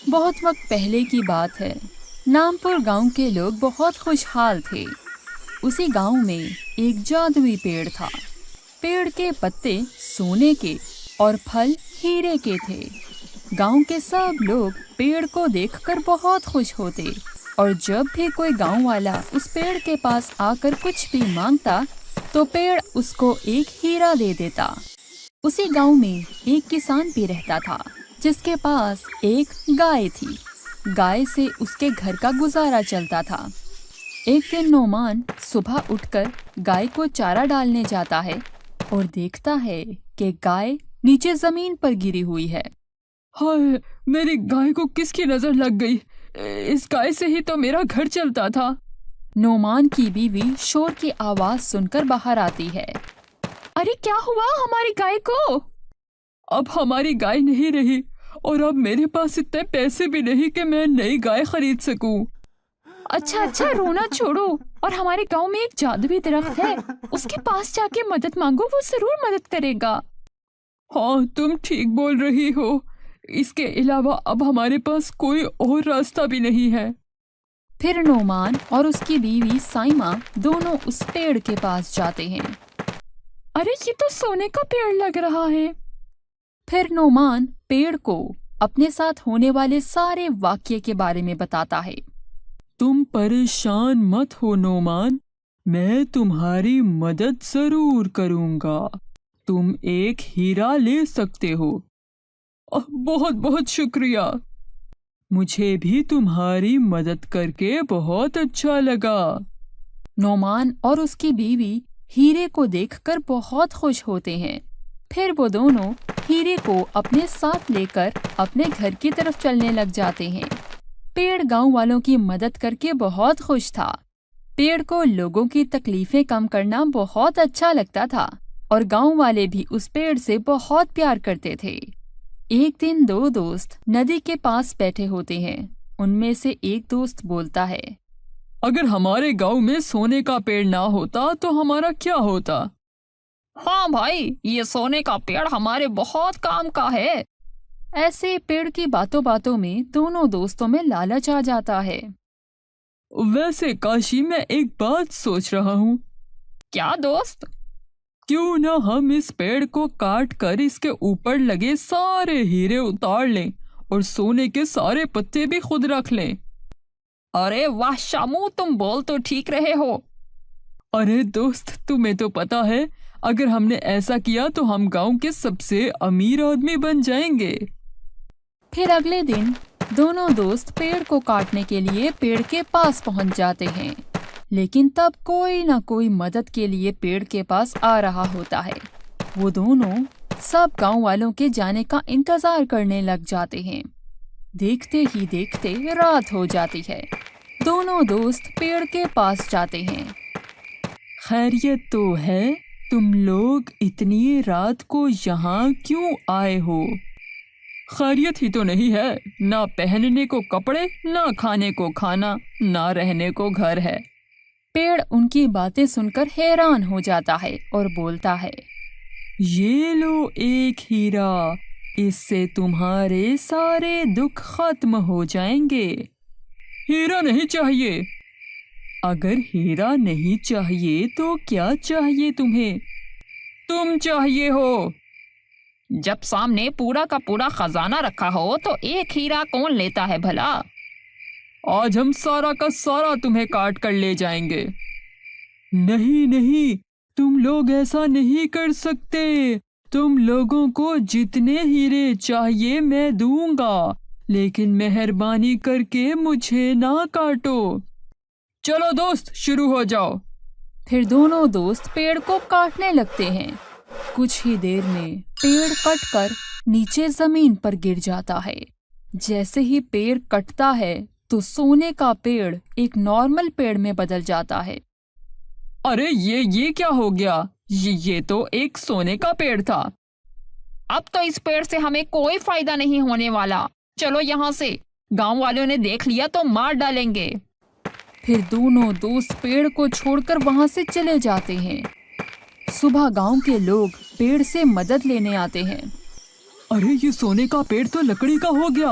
بہت وقت پہلے کی بات ہے۔ نامپور گاؤں کے لوگ بہت خوشحال تھے۔ اسی گاؤں میں ایک جادوئی پیڑ تھا۔ پیڑ کے پتے سونے کے اور پھل ہیرے کے تھے۔ گاؤں کے سب لوگ پیڑ کو دیکھ کر بہت خوش ہوتے، اور جب بھی کوئی گاؤں والا اس پیڑ کے پاس آ کر کچھ بھی مانگتا تو پیڑ اس کو ایک ہیرا دے دیتا۔ اسی گاؤں میں ایک کسان بھی رہتا تھا جس کے پاس ایک گائے تھی۔ گائے سے اس کے گھر کا گزارا چلتا تھا۔ ایک دن نعمان صبح اٹھ کر گائے کو چارہ ڈالنے جاتا ہے اور دیکھتا ہے کہ گائے نیچے زمین پر گری ہوئی ہے۔ ہائے، میری گائے کو کس کی نظر لگ گئی؟ اس گائے سے ہی تو میرا گھر چلتا تھا۔ نعمان کی بیوی شور کی آواز سن کر باہر آتی ہے۔ ارے کیا ہوا ہماری گائے کو؟ اب ہماری گائے نہیں رہی، اور اب میرے پاس اتنے پیسے بھی نہیں کہ میں نئی گائے خرید سکوں۔ اچھا رونا چھوڑو، اور ہمارے گاؤں میں ایک جادوئی درخت ہے، اس کے پاس جا کے مدد مانگو، وہ ضرور مدد کرے گا۔ ہاں، تم ٹھیک بول رہی ہو۔ اس کے علاوہ اب ہمارے پاس کوئی اور راستہ بھی نہیں ہے۔ پھر نعمان اور اس کی بیوی سائمہ دونوں اس پیڑ کے پاس جاتے ہیں۔ ارے یہ تو سونے کا پیڑ لگ رہا ہے۔ پھر نعمان پیڑ کو اپنے ساتھ ہونے والے سارے واقعے کے بارے میں بتاتا ہے۔ تم پریشان مت ہو نعمان، میں تمہاری مدد ضرور کروں گا۔ تم ایک ہیرا لے سکتے ہو۔ بہت بہت شکریہ۔ مجھے بھی تمہاری مدد کر کے بہت اچھا لگا۔ نعمان اور اس کی بیوی ہیرے کو دیکھ کر بہت خوش ہوتے ہیں۔ پھر وہ دونوں ہیرے کو اپنے ساتھ لے کر اپنے گھر کی طرف چلنے لگ جاتے ہیں۔ پیڑ گاؤں والوں کی مدد کر کے بہت خوش تھا۔ پیڑ کو لوگوں کی تکلیفیں کم کرنا بہت اچھا لگتا تھا، اور گاؤں والے بھی اس پیڑ سے بہت پیار کرتے تھے۔ ایک دن دو دوست ندی کے پاس بیٹھے ہوتے ہیں۔ ان میں سے ایک دوست بولتا ہے، اگر ہمارے گاؤں میں سونے کا پیڑ نہ ہوتا تو ہمارا کیا ہوتا؟ ہاں بھائی، یہ سونے کا پیڑ ہمارے بہت کام کا ہے۔ ایسے پیڑ کی باتوں باتوں میں دونوں دوستوں میں لالچ آ جاتا ہے۔ ویسے کاشی، میں ایک بات سوچ رہا ہوں۔ کیا دوست؟ کیوں نہ ہم اس پیڑ کو کاٹ کر اس کے اوپر لگے سارے ہیرے اتار لیں اور سونے کے سارے پتے بھی خود رکھ لیں۔ ارے واہ شامو، تم بول تو ٹھیک رہے ہو۔ ارے دوست، تمہیں تو پتا ہے اگر ہم نے ایسا کیا تو ہم گاؤں کے سب سے امیر آدمی بن جائیں گے۔ پھر اگلے دن دونوں دوست پیڑ کو کاٹنے کے لیے پیڑ کے پاس پہنچ جاتے ہیں، لیکن تب کوئی نہ کوئی مدد کے لیے پیڑ کے پاس آ رہا ہوتا ہے۔ وہ دونوں سب گاؤں والوں کے جانے کا انتظار کرنے لگ جاتے ہیں۔ دیکھتے ہی دیکھتے رات ہو جاتی ہے۔ دونوں دوست پیڑ کے پاس جاتے ہیں۔ خیریت تو ہے؟ تم لوگ اتنی رات کو یہاں کیوں آئے ہو؟ خیریت ہی تو نہیں ہے، نہ پہننے کو کپڑے، نہ کھانے کو کھانا، نہ رہنے کو گھر ہے۔ پیڑ ان کی باتیں سن کر حیران ہو جاتا ہے اور بولتا ہے، یہ لو ایک ہیرا، اس سے تمہارے سارے دکھ ختم ہو جائیں گے۔ ہیرا نہیں چاہیے۔ اگر ہیرا نہیں چاہیے تو کیا چاہیے تمہیں؟ تم چاہیے ہو۔ جب سامنے پورا کا پورا خزانہ رکھا ہو تو ایک ہیرا کون لیتا ہے بھلا؟ آج ہم سارا کا سارا تمہیں کاٹ کر لے جائیں گے۔ نہیں نہیں، تم لوگ ایسا نہیں کر سکتے۔ تم لوگوں کو جتنے ہیرے چاہیے میں دوں گا، لیکن مہربانی کر کے مجھے نہ کاٹو۔ چلو دوست، شروع ہو جاؤ۔ پھر دونوں دوست پیڑ کو کاٹنے لگتے ہیں۔ کچھ ہی دیر میں پیڑ کٹ کر نیچے زمین پر گر جاتا ہے۔ جیسے ہی پیڑ کٹتا ہے تو سونے کا پیڑ ایک نارمل پیڑ میں بدل جاتا ہے۔ ارے یہ کیا ہو گیا؟ یہ تو ایک سونے کا پیڑ تھا۔ اب تو اس پیڑ سے ہمیں کوئی فائدہ نہیں ہونے والا۔ چلو یہاں سے، گاؤں والوں نے دیکھ لیا تو مار ڈالیں گے۔ پھر دونوں دوست پیڑ کو چھوڑ کر وہاں سے چلے جاتے ہیں۔ صبح گاؤں کے لوگ پیڑ سے مدد لینے آتے ہیں۔ ارے یہ سونے کا پیڑ تو لکڑی کا ہو گیا،